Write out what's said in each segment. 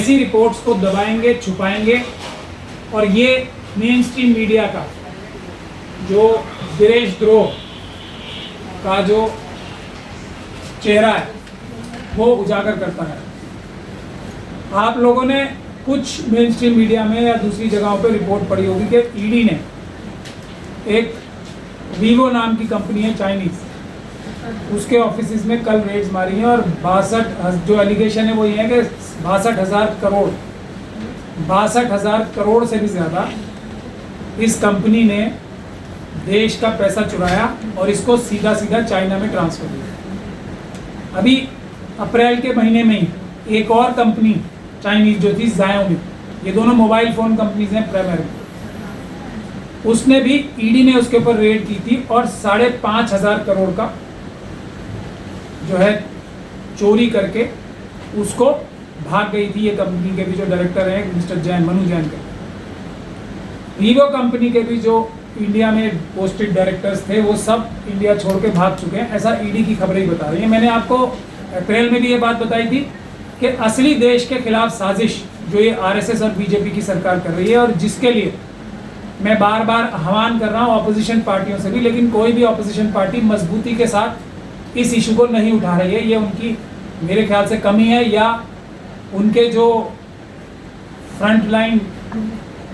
ऐसी रिपोर्ट्स को दबाएंगे, छुपाएंगे और ये मेन स्ट्रीम मीडिया का जो देशद्रोह का जो चेहरा है वो उजागर करता है। आप लोगों ने कुछ मेन स्ट्रीम मीडिया में या दूसरी जगहों पर रिपोर्ट पढ़ी होगी कि ईडी ने एक वीवो नाम की कंपनी है चाइनीज़, उसके ऑफिस में कल रेड्स मारी हैं और 62 जो एलिगेशन है वो ये है कि 62,000 करोड़ से भी ज़्यादा इस कंपनी ने देश का पैसा चुराया और इसको सीधा सीधा चाइना में ट्रांसफ़र किया। अभी अप्रैल के महीने में ही एक और कंपनी चाइनीज़ जो थी Xiaomi, ये दोनों मोबाइल फ़ोन कंपनीज हैं प्राइमरी, उसने भी ईडी ने उसके ऊपर रेड की थी और 5,500 करोड़ का जो है चोरी करके उसको भाग गई थी। ये कंपनी के भी जो डायरेक्टर हैं मिस्टर जैन, मनु जैन के, वीवो कंपनी के भी जो इंडिया में पोस्टेड डायरेक्टर्स थे वो सब इंडिया छोड़ के भाग चुके हैं, ऐसा ईडी की खबरें ही बता रही हैं। मैंने आपको अप्रैल में भी ये बात बताई थी कि असली देश के खिलाफ साजिश जो ये आरएसएस और बीजेपी की सरकार कर रही है और जिसके लिए मैं बार बार आह्वान कर रहा हूँ ऑपोजिशन पार्टियों से भी, लेकिन कोई भी ऑपोजिशन पार्टी मजबूती के साथ इस इशू को नहीं उठा रही है। ये उनकी मेरे ख्याल से कमी है या उनके जो फ्रंट लाइन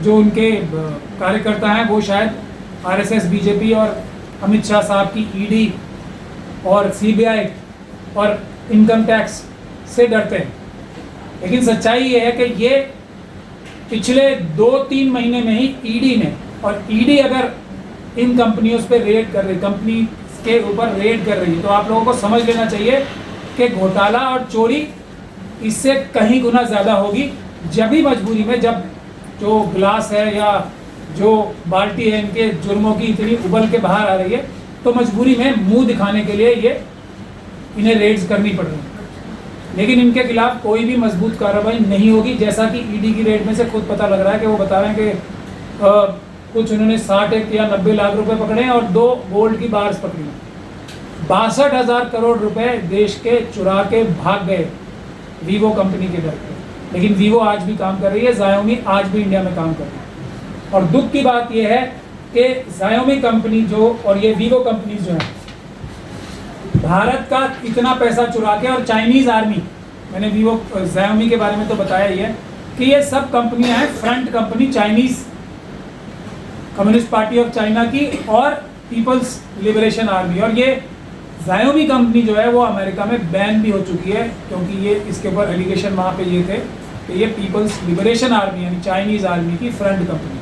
जो उनके कार्यकर्ता हैं वो शायद आरएसएस, बीजेपी और अमित शाह साहब की ईडी और सीबीआई और इनकम टैक्स से डरते हैं। लेकिन सच्चाई ये है कि ये पिछले 2-3 महीने में ही ईडी ने, और ईडी अगर इन कंपनियों पे रेड कर रही, कंपनी के ऊपर रेड कर रही है, तो आप लोगों को समझ लेना चाहिए कि घोटाला और चोरी इससे कहीं गुना ज़्यादा होगी। जब भी मजबूरी में, जब जो गिलास है या जो बाल्टी है इनके जुर्मों की इतनी उबल के बाहर आ रही है, तो मजबूरी में मुंह दिखाने के लिए ये इन्हें रेड्स करनी पड़ रही है। लेकिन इनके खिलाफ कोई भी मजबूत कार्रवाई नहीं होगी, जैसा कि ईडी की रेड में से खुद पता लग रहा है कि वो बता रहे हैं कि कुछ उन्होंने 60 या 90 लाख रुपए पकड़े हैं और 2 गोल्ड की बार्स पकड़ी हैं। 62,000 करोड़ रुपए देश के चुरा के भाग गए वीवो कंपनी के डर पे। लेकिन वीवो आज भी काम कर रही है, Xiaomi आज भी इंडिया में काम कर रही है। और दुख की बात यह है कि Xiaomi कंपनी जो और ये वीवो कंपनी जो है भारत का इतना पैसा चुरा के, और चाइनीज़ आर्मी, मैंने वीवो Xiaomi के बारे में तो बताया ही है कि ये सब कंपनियां हैं front company Chinese communist party of China की और पीपल्स लिबरेशन आर्मी। और ये Xiaomi कंपनी जो है वो अमेरिका में बैन भी हो चुकी है, क्योंकि ये इसके ऊपर एलिगेशन वहाँ पे ये थे कि ये पीपल्स लिबरेशन आर्मी यानी चाइनीज़ आर्मी की फ्रंट कंपनी।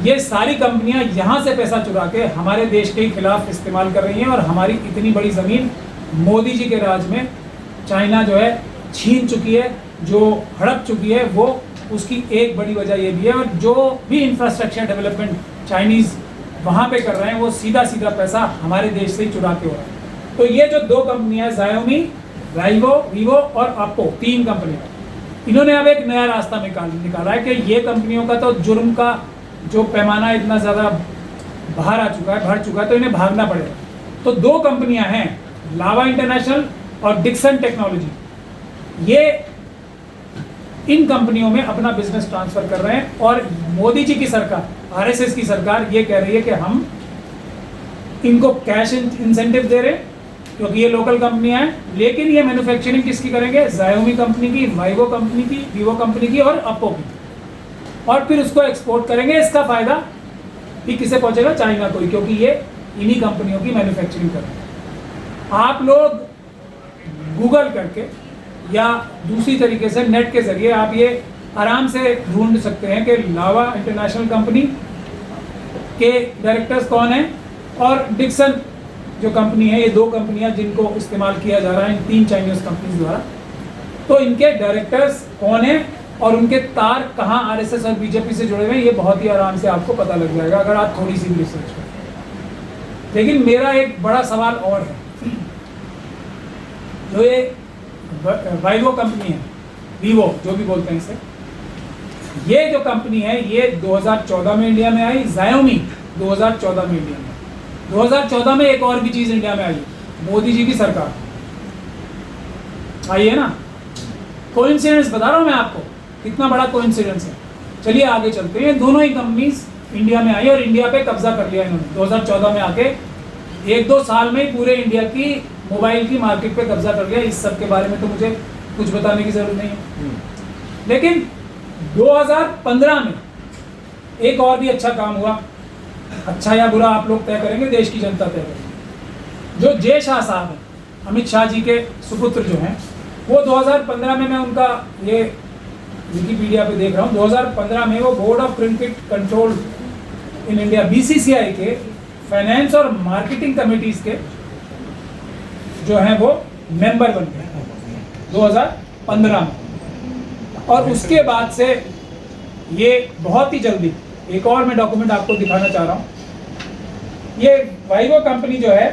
ये सारी कंपनियां यहाँ से पैसा चुरा के हमारे देश के खिलाफ इस्तेमाल कर रही हैं और हमारी इतनी बड़ी ज़मीन मोदी जी के राज में चाइना जो है छीन चुकी है, जो हड़प चुकी है। वो उसकी एक बड़ी वजह ये भी है, और जो भी इंफ्रास्ट्रक्चर डेवलपमेंट चाइनीज़ वहाँ पे कर रहे हैं वो सीधा सीधा पैसा हमारे देश से ही चुरा के हो रहा है। तो ये जो 2 कंपनियाँ Xiaomi, वीवो और Oppo, 3 कंपनियाँ, इन्होंने अब एक नया रास्ता निकाला है कि ये कंपनियों का तो जुर्म का जो पैमाना इतना ज़्यादा बाहर आ चुका है, बढ़ चुका है, तो इन्हें भागना पड़ेगा। तो 2 कंपनियां हैं, लावा इंटरनेशनल और डिक्सन टेक्नोलॉजी। ये इन कंपनियों में अपना बिजनेस ट्रांसफर कर रहे हैं और मोदी जी की सरकार, आरएसएस की सरकार ये कह रही है कि हम इनको कैश इंसेंटिव दे रहे हैं क्योंकि ये लोकल कंपनियां हैं। लेकिन ये मैन्युफैक्चरिंग किसकी करेंगे? Xiaomi कंपनी की, वीवो कंपनी की, वीवो कंपनी की और Oppo की, और फिर उसको एक्सपोर्ट करेंगे। इसका फायदा भी किसे पहुंचेगा? चाइना को ही, क्योंकि ये इन्हीं कंपनियों की मैन्युफैक्चरिंग कर रहे हैं। आप लोग गूगल करके या दूसरी तरीके से नेट के जरिए आप ये आराम से ढूंढ सकते हैं कि लावा इंटरनेशनल कंपनी के डायरेक्टर्स कौन हैं और डिक्सन जो कंपनी है, ये 2 कंपनियां जिनको इस्तेमाल किया जा रहा है इन 3 चाइनीज कंपनीज द्वारा, तो इनके डायरेक्टर्स कौन हैं और उनके तार कहाँ आरएसएस और बीजेपी से जुड़े हुए हैं, ये बहुत ही आराम से आपको पता लग जाएगा अगर आप थोड़ी सी भी रिसर्च करें। लेकिन मेरा एक बड़ा सवाल और है, जो ये वीवो कंपनी है, वीवो जो भी बोलते हैं इसे, ये जो कंपनी है ये 2014 में इंडिया में आई, Xiaomi 2014 में इंडिया में, 2014 में एक और भी चीज़ इंडिया में आई, मोदी जी की सरकार आई है ना। कोइंसिडेंस बता रहा हूँ मैं आपको, कितना बड़ा कोइंसिडेंस है। चलिए आगे चलते हैं। दोनों ही कंपनीज इंडिया में आई और इंडिया पे कब्जा कर लिया इन्होंने 2014 में आके। 1-2 साल में ही पूरे इंडिया की मोबाइल की मार्केट पे कब्जा कर लिया। इस सब के बारे में तो मुझे कुछ बताने की जरूरत नहीं है। लेकिन 2015 में एक और भी अच्छा काम हुआ। अच्छा या बुरा आप लोग तय करेंगे, देश की जनता तय करेगी। जो जय शाह साहब हैं, अमित शाह जी के सुपुत्र जो हैं, वो 2015 में, मैं उनका ये विकिपीडिया पे देख रहा हूँ, 2015 में वो board of cricket control in India BCCI के फाइनेंस और मार्केटिंग कमेटीज के जो हैं वो मेंबर बन गए 2015 में। और उसके बाद से ये बहुत ही जल्दी, एक और मैं डॉक्यूमेंट आपको दिखाना चाह रहा हूँ। ये वाइवो कंपनी जो है,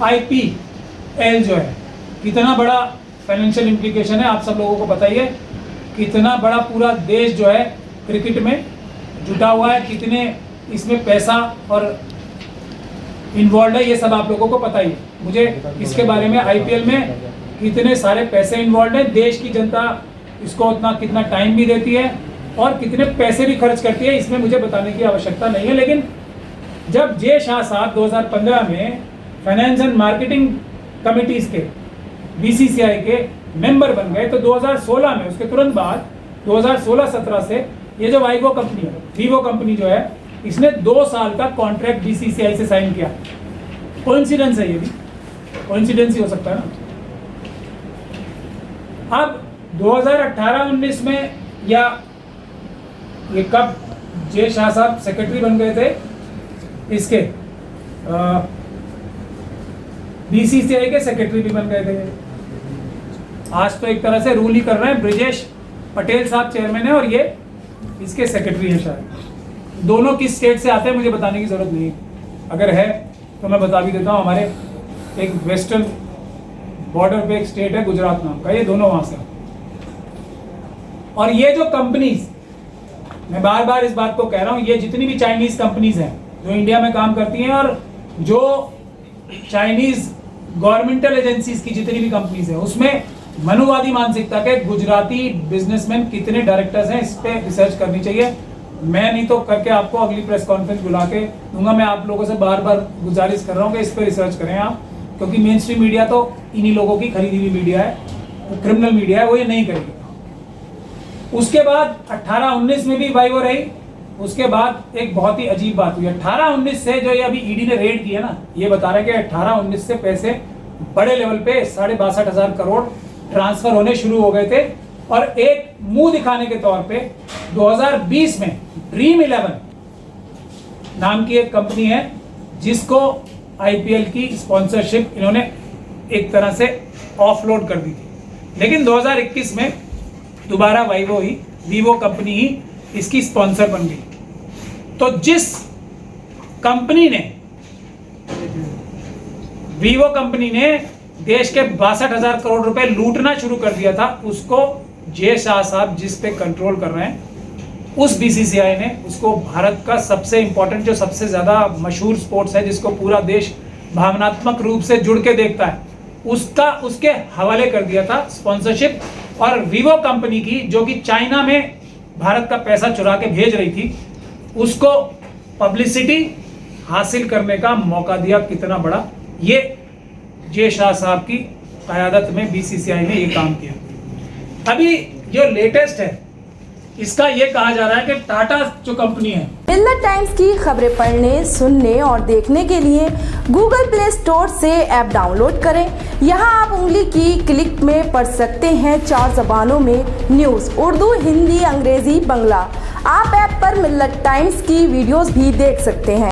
IPL जो है, कितना बड़ा फाइनेंशियल इम्प्लीकेशन है आप सब लोगों को पता ही है। कितना बड़ा पूरा देश जो है क्रिकेट में जुटा हुआ है, कितने इसमें पैसा और इन्वॉल्व है, ये सब आप लोगों को पता ही है। मुझे इसके बारे में, IPL में कितने सारे पैसे इन्वॉल्व है, देश की जनता इसको उतना कितना टाइम भी देती है और कितने पैसे भी खर्च करती है, इसमें मुझे बताने की आवश्यकता नहीं है। लेकिन जब जय शाह साहब 2015 में फाइनेंस एंड मार्केटिंग कमिटीज के BCCI के मेंबर बन गए, तो 2016 में, उसके तुरंत बाद 2016-17 से ये जो वाइवो कंपनी है, वीवो कंपनी जो है, इसने 2 साल का कॉन्ट्रैक्ट BCCI से साइन किया। कोइंसिडेंस है, ये भी कोइंसिडेंस ही हो सकता है ना। अब 2018-19 में, या ये कब जय शाह साहब सेक्रेटरी बन गए थे इसके, BCCI के सेक्रेटरी भी बन गए थे। आज तो एक तरह से रूल ही कर रहे हैं, ब्रिजेश पटेल साहब चेयरमैन है और ये इसके सेक्रेटरी हैं शायद। दोनों किस स्टेट से आते हैं मुझे बताने की जरूरत नहीं है, अगर है तो मैं बता भी देता हूँ। हमारे एक वेस्टर्न बॉर्डर पे एक स्टेट है गुजरात नाम का, ये दोनों वहां से। और ये जो कंपनीज, मैं बार बार इस बात को कह रहा हूँ, ये जितनी भी चाइनीज कंपनीज हैं जो इंडिया में काम करती हैं और जो चाइनीज गवर्नमेंटल एजेंसीज की जितनी भी कंपनीज हैं, उसमें मनुवादी मानसिकता के गुजराती बिजनेसमैन कितने डायरेक्टर्स हैं, इस पे रिसर्च करनी चाहिए। मैं नहीं तो करके आपको अगली प्रेस कॉन्फ्रेंस बुला के दूंगा। मैं आप लोगों से बार बार गुजारिश कर रहा हूँ कि इस पे रिसर्च करें आप, क्योंकि मेन स्ट्रीम मीडिया तो इन्हीं लोगों की खरीदी हुई मीडिया है, वो क्रिमिनल मीडिया है, वो ये नहीं करेगी। उसके बाद 18-19 में भी वाइवो रही। उसके बाद एक बहुत ही अजीब बात हुई 18-19 से, जो ये अभी ईडी ने रेड किया ना, ये बता रहे हैं कि 18-19 से पैसे बड़े लेवल पे 62,500 करोड़ ट्रांसफर होने शुरू हो गए थे। और एक मुंह दिखाने के तौर पे 2020 में ड्रीम 11 नाम की एक कंपनी है जिसको IPL की स्पॉन्सरशिप इन्होंने एक तरह से ऑफलोड कर दी थी। लेकिन 2021 में दोबारा वीवो कंपनी ही इसकी स्पॉन्सर बन गई। तो जिस कंपनी ने, वीवो कंपनी ने देश के 62,000 करोड़ रुपए लूटना शुरू कर दिया था, उसको जय शाह साहब जिस पे कंट्रोल कर रहे हैं, उस BCCI ने उसको भारत का सबसे इंपॉर्टेंट, जो सबसे ज्यादा मशहूर स्पोर्ट्स है, जिसको पूरा देश भावनात्मक रूप से जुड़ के देखता है, उसके हवाले कर दिया था स्पॉन्सरशिप। और वीवो कंपनी की, जो कि चाइना में भारत का पैसा चुरा के भेज रही थी, उसको पब्लिसिटी हासिल करने का मौका दिया। कितना बड़ा, ये जय शाह साहब की क़यादत में BCCI ने ये काम किया। अभी जो लेटेस्ट है, इसका ये कहा जा रहा है कि टाटा जो कंपनी है, मिल्लत टाइम्स की खबरें पढ़ने, सुनने और देखने के लिए गूगल प्ले स्टोर से ऐप डाउनलोड करें। यहां आप उंगली की क्लिक में पढ़ सकते हैं 4 ज़बानों में न्यूज़, उर्दू, हिंदी, अंग्रेजी, बंगला। आप ऐप पर मिल्लत टाइम्स की वीडियोस भी देख सकते हैं।